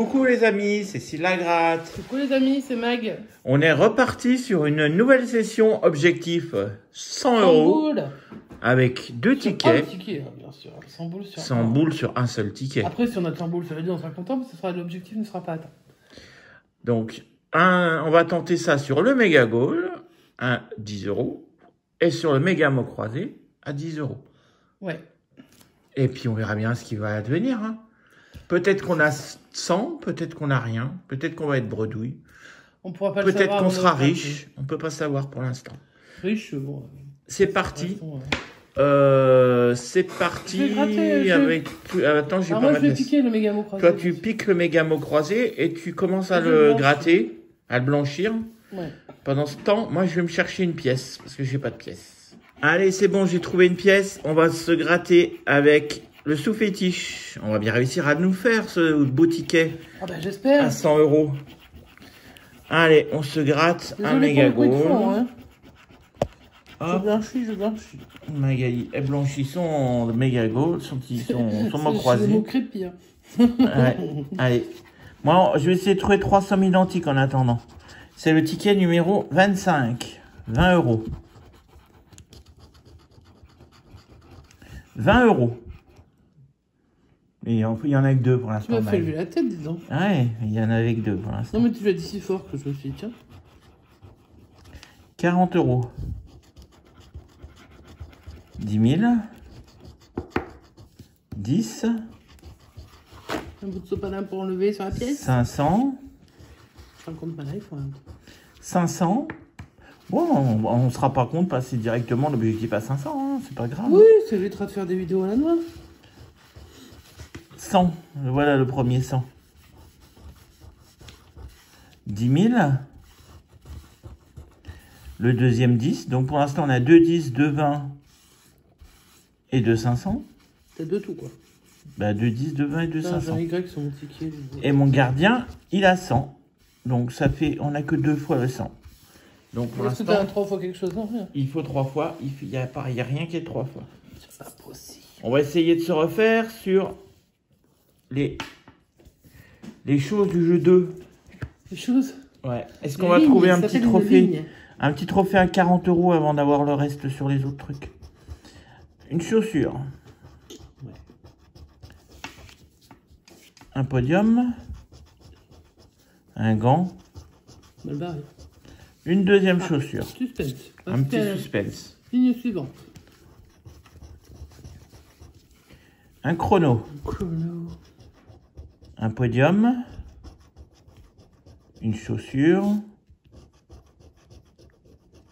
Coucou les amis, c'est Sylla Gratte. Coucou les amis, c'est Mag. On est reparti sur une nouvelle session objectif 100 € avec deux tickets. Un ticket, bien sûr. 100 boules sur 100 boules sur un seul ticket. Après, si on a 100 boules, ça veut dire on sera content, mais l'objectif ne sera pas atteint. Donc, on va tenter ça sur le méga goal, 10 €, et sur le méga mot croisé, à 10 €. Ouais. Et puis, on verra bien ce qui va advenir. Hein. Peut-être qu'on a 100, peut-être qu'on a rien, peut-être qu'on va être bredouille. On pourra pas le savoir. Peut-être qu'on sera riche, on peut pas savoir pour l'instant. Riche, bon. C'est parti. C'est parti avec. Attends, je vais pas moi, je vais mettre. piquer le méga mot croisé. Toi, tu piques le méga mot croisé et tu commences à le gratter, à le blanchir. Ouais. Pendant ce temps, moi, je vais me chercher une pièce parce que j'ai pas de pièce. Allez, c'est bon, j'ai trouvé une pièce. On va se gratter avec le sous-fétiche. On va bien réussir à nous faire ce beau ticket. Ah bah, j'espère. À 100 €. Allez, on se gratte un méga goal. Hein. Je blanchis. Magali, elle blanchit son méga goal, son mot croisé. C'est le mot crépi. Hein. Ouais. Allez. Moi, je vais essayer de trouver 3 sommes identiques en attendant. C'est le ticket numéro 25. 20 €. 20 €. Et il y en a que deux pour l'instant. Tu m'as fait lever la tête, dis donc. Ouais, il y en avait que deux pour l'instant. Non, mais tu l'as dit si fort que je me suis dit, tiens. 40 €. 10 000. 10. Un bout de sopalin pour enlever sur la pièce. 500. Je ne compte pas là, il faut un... 500. Bon, on ne se rend pas compte passer directement l'objectif à 500, hein, c'est pas grave. Oui, ça évitera de faire des vidéos à la noix. 100, voilà le premier 100. 10 000. Le deuxième 10. Donc pour l'instant, on a 2 10, 2 20 et 2 500. T'as deux tout, quoi. Bah, 2 10, 2 20 et 2 500. Y sur mon ticket. Et mon gardien, il a 100. Donc ça fait, on n'a que 2 fois le 100. Donc pour l'instant, t'as 3 fois quelque chose, non? Rien. Il faut 3 fois. Il n'y a rien qui est 3 fois. C'est pas possible. On va essayer de se refaire sur les choses du jeu 2. Les choses? Ouais. Est-ce qu'on va trouver un petit trophée? Un petit trophée à 40 € avant d'avoir le reste sur les autres trucs. Une chaussure. Ouais. Un podium. Un gant. Mal barré. Une deuxième chaussure. Suspense. Un petit suspense. Ligne suivante. Un chrono. Un podium. Une chaussure.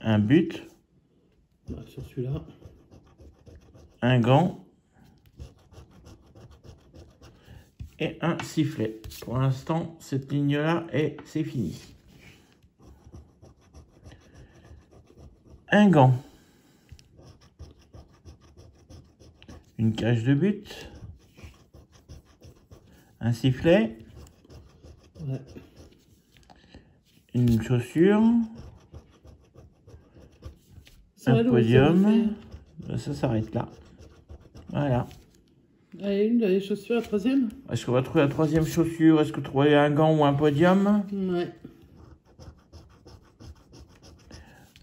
Un but. Bah, sur celui-là. Un gant. Et un sifflet. Pour l'instant, cette ligne-là, c'est fini. Un gant. Une cage de but. Un sifflet. Ouais. Une chaussure. Un podium. Ça s'arrête là. Voilà. Allez, une des chaussures, la troisième. Est-ce qu'on va trouver la troisième chaussure? Est-ce que trouver un gant ou un podium? Ouais.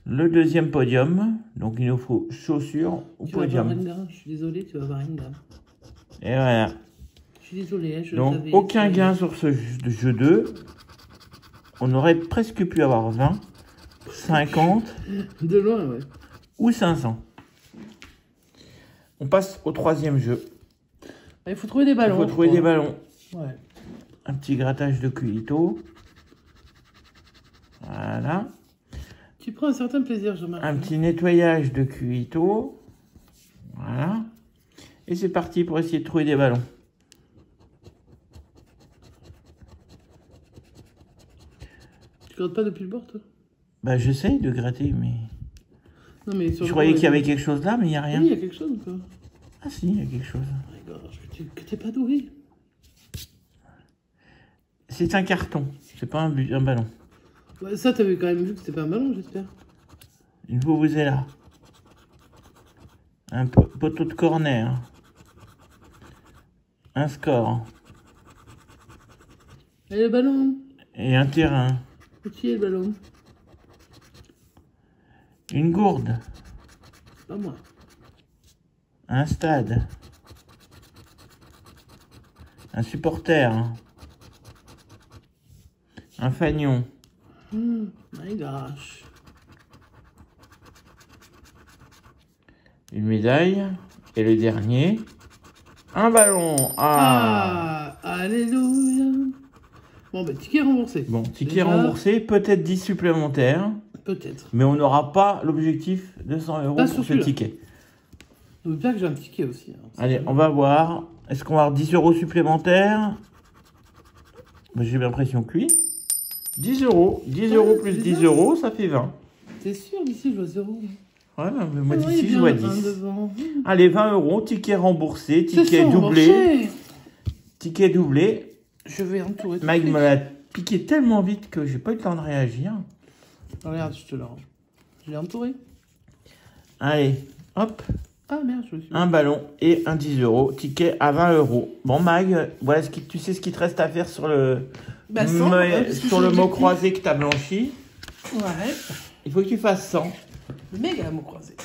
Le deuxième podium. Donc il nous faut chaussure ou podium. Je suis désolé, tu vas avoir une gamme. Et voilà. Je suis désolé, hein, donc aucun gain sur ce jeu 2. On aurait presque pu avoir 20, 50. De loin, ouais. Ou 500. On passe au troisième jeu. Il faut trouver des ballons. Il faut trouver des ballons. Ouais. Un petit grattage de culito. Voilà. Tu prends un certain plaisir, Jean-Marc. Un petit nettoyage de culito. Voilà. Et c'est parti pour essayer de trouver des ballons. Tu grattes pas depuis le bord, toi? Bah j'essaye de gratter, mais... Non, mais sur je croyais qu'il y avait quelque chose là, mais il n'y a rien. Oui, il y a quelque chose encore. Ah si, il y a quelque chose. Que t'es pas doué. C'est un carton, c'est pas un ballon. Ouais, ça, t'avais quand même vu que c'était pas un ballon, j'espère. Une là. Un poteau de corner. Un score. Et le ballon. Et un terrain. Qui est le ballon? Une gourde. Pas moi. Un stade. Un supporter. Un fanion. My gosh. Une médaille. Et le dernier, un ballon. Ah, alléluia. Bon, bah, ticket remboursé. Bon, ticket Déjà, remboursé, peut-être 10 supplémentaires. Peut-être. Mais on n'aura pas l'objectif de 100 euros Pas pour sur ce celui-là. ticket. N'oublie pas que j'ai un ticket aussi. Hein. Allez, on va voir. Est-ce qu'on va avoir 10 euros supplémentaires? Ben, j'ai l'impression que oui. 10 euros. 10 euros plus c'est 10 ça. euros, ça fait 20. T'es sûr, d'ici, je vois 0. Ouais, mais moi Ah, d'ici, il y je a vois bien un 10. devant. Allez, 20 euros, ticket remboursé, C'est ticket ça, doublé. remboursé. Ticket doublé. Je vais entourer tout Mike de me suite. l'a piqué tellement vite que j'ai pas eu le temps de réagir. Regarde, je te l'arrange. Je l'ai entouré. Allez, hop. Ah merde, je me suis... Un ballon et un 10 euros. Ticket à 20 euros. Bon, Mag, voilà tu sais ce qu'il te reste à faire sur le, Bah, 100, parce que sur le j'ai mot objectif. croisé que tu as blanchi. Ouais. Il faut que tu fasses 100. Le méga mot croisé.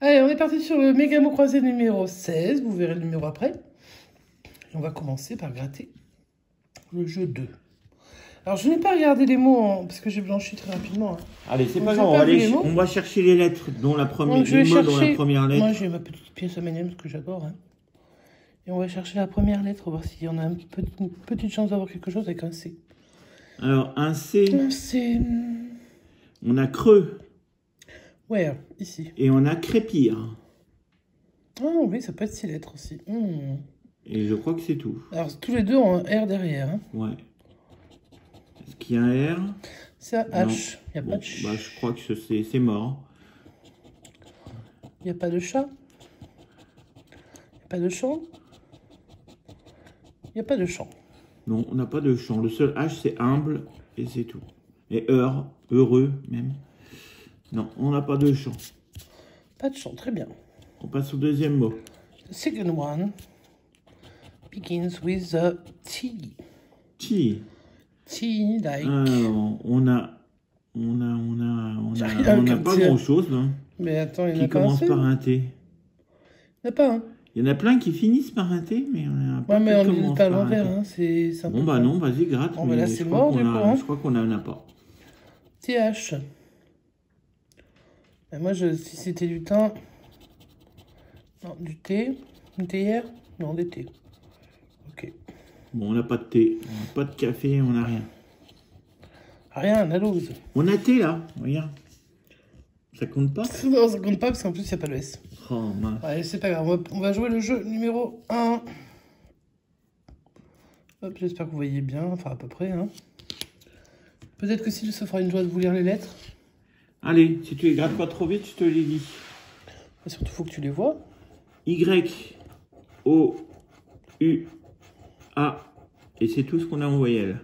Allez, on est parti sur le méga mot croisé numéro 16. Vous verrez le numéro après. Et on va commencer par gratter le jeu 2. Alors, je n'ai pas regardé les mots parce que j'ai blanchi très rapidement. Hein. Allez, c'est On pas sait grave, pas les mots. on va chercher les lettres, dont la première, Donc, je vais les mots dont chercher... la première lettre. Moi, j'ai ma petite pièce à M&M's que j'adore. Hein. Et on va chercher la première lettre, voir s'il y en a une petite chance d'avoir quelque chose avec un C. Alors, un C, Un C... on a creux Where, ici. et on a crépir. Ah oui, ça peut être 6 lettres aussi. Et je crois que c'est tout. Alors, tous les deux ont un R derrière. Hein. Ouais. Est-ce qu'il y a un R? C'est un Non. H. Il n'y a Bon, pas de ch. bah, je crois que c'est mort. Il n'y a pas de chat. Il n'y a pas de chant. Il n'y a pas de chant. Non, on n'a pas de chant. Le seul H, c'est humble et c'est tout. Et heureux même. Non, on n'a pas de chant. Pas de chant, très bien. On passe au deuxième mot. The second one begins with a T. T. T like. Alors, on n'a pas grand chose là, Mais attends, il n'y en qui a pas un commence seul. par un T. Il n'y en a pas un. Il y en a plein qui finissent par un T, mais on a pas Ouais, mais qui on ne dit commencent pas à par un l'envers. T. Hein. C'est un Bon peu bah con. non, vas-y, gratte. Bon, bah là, mais c'est je mort, crois du qu'on coup, a- hein. je crois qu'on en a pas. TH. Ben moi, si c'était du thym. Non, du thé. Une théière. Non, des thés. Ok. Bon, on n'a pas de thé, on n'a pas de café, on n'a rien. Rien, la loose. On a thé là, regarde. Ça compte pas? Non, ça compte pas parce qu'en plus, il n'y a pas de S. Oh mince. Allez, c'est pas grave. On va jouer le jeu numéro 1. Hop, j'espère que vous voyez bien. Enfin, à peu près. Hein. Peut-être que si ça fera une joie de vous lire les lettres. Allez, si tu les grattes pas trop vite, je te les dis. Et surtout, il faut que tu les vois. Y, O, U, A. Et c'est tout ce qu'on a en voyelle.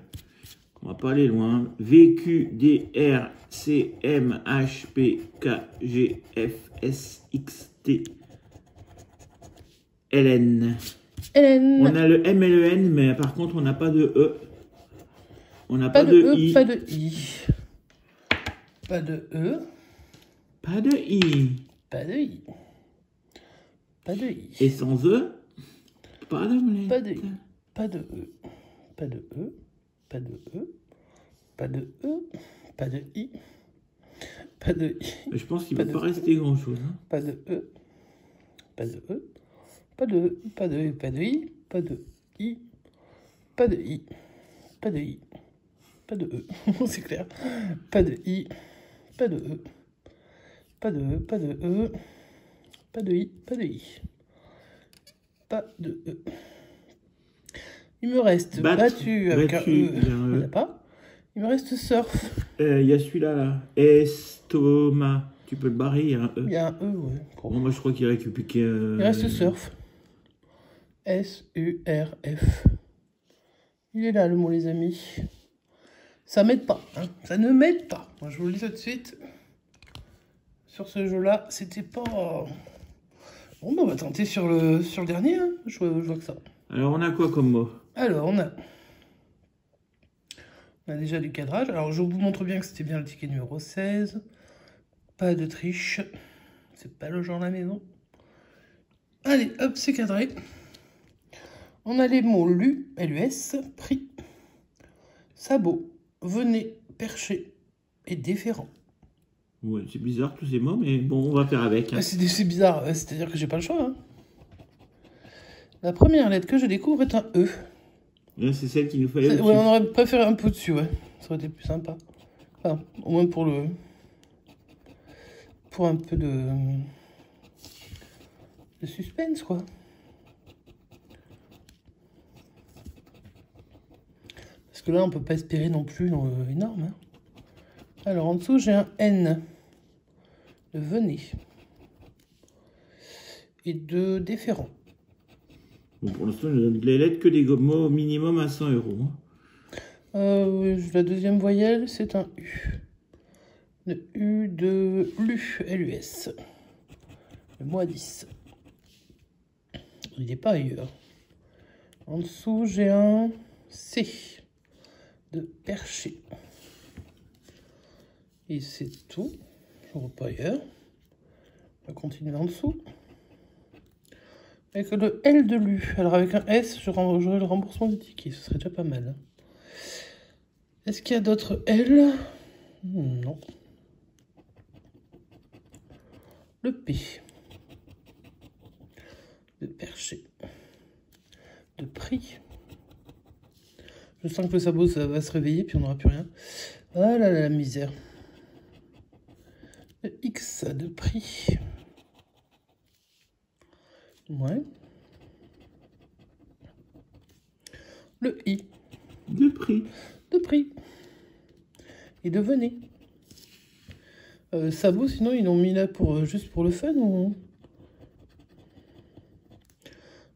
On va pas aller loin. V, Q, D, R, C, M, H, P, K, G, F, S, X, T, L, N. Hélène. On a le M et le N, mais par contre, on n'a pas de E. On n'a Pas pas, de de E, I. pas de I. Pas de E. Pas de I. Pas de I. Pas de I. Et sans E, pas de Pas de I. Pas de E. Pas de E. Pas de E. Pas de E. Pas de I. Pas de I. Je pense qu'il Pas ne va de pas E. rester grand-chose. Hein. Pas de E. Pas de E. Pas de E. Pas de E. Pas de I. Pas de I. Pas de I. Pas de I. Pas de E. C'est clair. Pas de I. Pas de E. Pas de E. Pas de E. Pas de I. Pas de I. Pas de E. Il me reste battu avec un E. Il n'y en a pas. Il me reste surf. Il y a celui-là, là. Estomac. Tu peux le barrer, il y a un E. Il y a un E, ouais. Bon, moi, je crois qu'il récupère... Il reste surf. S-U-R-F. Il est là, le mot, les amis. Ça m'aide pas. Hein. Ça ne m'aide pas. Moi, je vous le dis tout de suite. Sur ce jeu-là, c'était pas... Bon, bah, on va tenter sur le dernier. Hein. Je vois que ça. Alors, on a quoi comme mot? Alors, on a On a déjà du cadrage. Alors, je vous montre bien que c'était bien le ticket numéro 16. Pas de triche. C'est pas le genre de la maison. Allez, hop, c'est cadré. On a les mots lu, LUS, prix, sabot, venez, perché et déférent. Ouais, c'est bizarre tous ces mots, mais bon, on va faire avec. Hein. C'est bizarre, c'est-à-dire que j'ai pas le choix. Hein. La première lettre que je découvre est un E. Là, c'est celle qu'il nous fallait. Ouais, on aurait préféré un peu dessus, ouais. Ça aurait été plus sympa. Enfin, au moins pour le... Pour un peu de suspense, quoi. Parce que là, on peut pas espérer non plus énorme. Hein. Alors, en dessous, j'ai un N. De venez. Et de déférent. Bon, pour l'instant, je donne les lettres que des mots minimum à 100 €. La deuxième voyelle, c'est un U. Le U de LU, LUS. Le mot à 10. Il n'est pas ailleurs. En dessous, j'ai un C de perché. Et c'est tout. Je ne vois pas ailleurs. On va continuer en dessous. Avec le L de l'U. Alors avec un S, j'aurai le remboursement du ticket. Ce serait déjà pas mal. Est-ce qu'il y a d'autres L? Non. Le P. De perché. De prix. Je sens que le sabot, ça va se réveiller, puis on n'aura plus rien. Ah là là, la misère. Le X de prix. Ouais. Le I. De prix. De prix. Et de venez. Sabot, sinon, ils l'ont mis là pour juste pour le fun ou...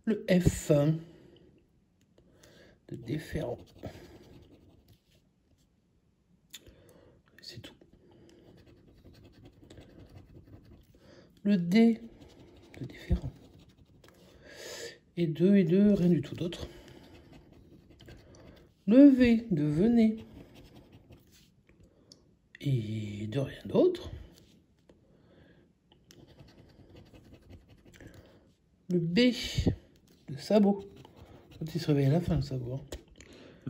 Le F. De déférent. C'est tout. Le D de déférent. Et 2, rien du tout d'autre. Le V de venez. Et de rien d'autre. Le B de sabot. Quand il se réveille à la fin, le sabot.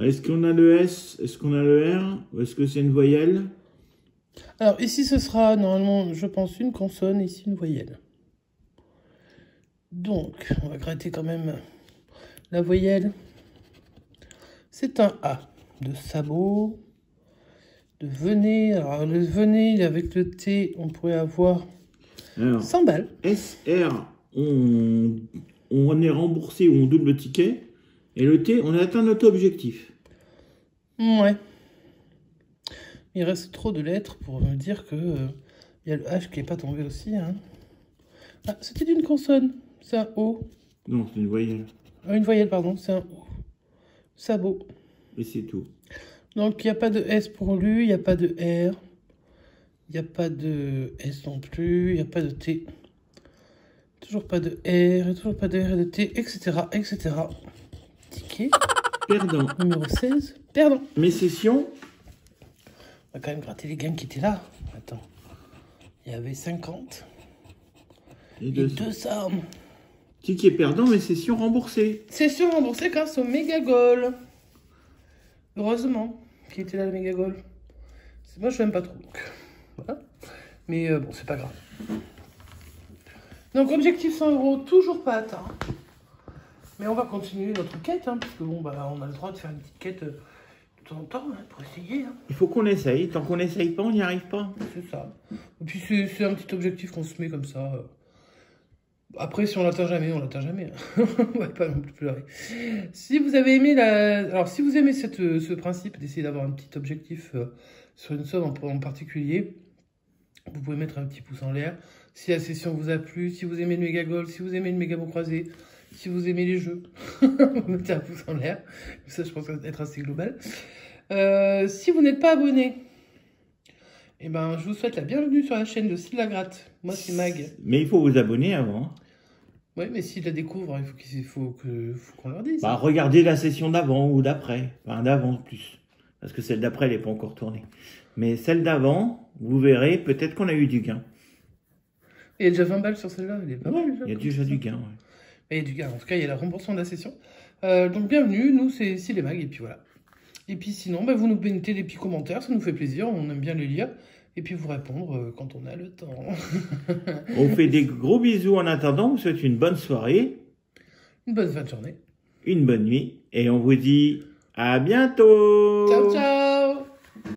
Est-ce qu'on a le S? Est-ce qu'on a le R? Ou est-ce que c'est une voyelle? Alors ici, ce sera normalement, je pense, une consonne, ici une voyelle. Donc, on va gratter quand même la voyelle. C'est un A de sabot, de venez. Alors, le venez, avec le T, on pourrait avoir 100 balles. SR, on est remboursé ou on double le ticket. Et le T, on a atteint notre objectif. Ouais. Il reste trop de lettres pour me dire que il y a le H qui n'est pas tombé aussi. Hein. Ah, c'était une consonne. C'est un O. Non, c'est une voyelle. Une voyelle, pardon. C'est un O. Sabot. Et c'est tout. Donc, il n'y a pas de S pour lui, il n'y a pas de R. Il n'y a pas de S non plus, il n'y a pas de T. Toujours pas de R, et toujours pas de R et de T, etc., etc. Ticket. Perdant. Numéro 16. Perdant. Mes sessions. On va quand même gratter les gains qui étaient là. Attends. Il y avait 50. Et 200. Ticket perdant, mes sessions remboursées. Session remboursée grâce au méga goal. Heureusement qu'il était là, le méga goal. Moi, je l'aime pas trop. Donc, voilà. Mais bon, c'est pas grave. Donc, objectif 100 €, toujours pas atteint. Mais on va continuer notre quête, hein, parce que bon, bah, on a le droit de faire une petite quête de temps en temps, hein, pour essayer. Hein. Il faut qu'on essaye. Tant qu'on n'essaye pas, on n'y arrive pas. C'est ça. Et puis, c'est un petit objectif qu'on se met comme ça. Après, si on l'atteint jamais, on l'atteint jamais. Hein. On va pas non plus pleurer. Si vous avez aimé Alors, si vous aimez ce principe d'essayer d'avoir un petit objectif sur une somme en particulier, vous pouvez mettre un petit pouce en l'air. Si la session vous a plu, si vous aimez le méga goal, si vous aimez le méga mot croisé, si vous aimez les jeux, vous mettez un pouce en l'air. Ça, je pense que ça va être assez global. Si vous n'êtes pas abonné, eh ben, je vous souhaite la bienvenue sur la chaîne de Sylla Gratte. Moi, c'est Mag. Mais il faut vous abonner avant. Oui, mais s'ils la découvrent, il faut qu'on leur dise. Bah, regardez la session d'avant ou d'après. Enfin, d'avant plus. Parce que celle d'après, elle n'est pas encore tournée. Mais celle d'avant, vous verrez, peut-être qu'on a eu du gain. Il y a déjà 20 balles sur celle-là. Il y a déjà du gain. Ouais. Il y a du gain. En tout cas, il y a le remboursement de la session. Donc, bienvenue. Nous, c'est Cinémag. Et puis voilà. Et puis sinon, vous nous mettez des petits commentaires. Ça nous fait plaisir. On aime bien les lire. Et puis vous répondre quand on a le temps. On fait des gros bisous en attendant. On vous souhaite une bonne soirée. Une bonne fin de journée. Une bonne nuit. Et on vous dit à bientôt. Ciao, ciao.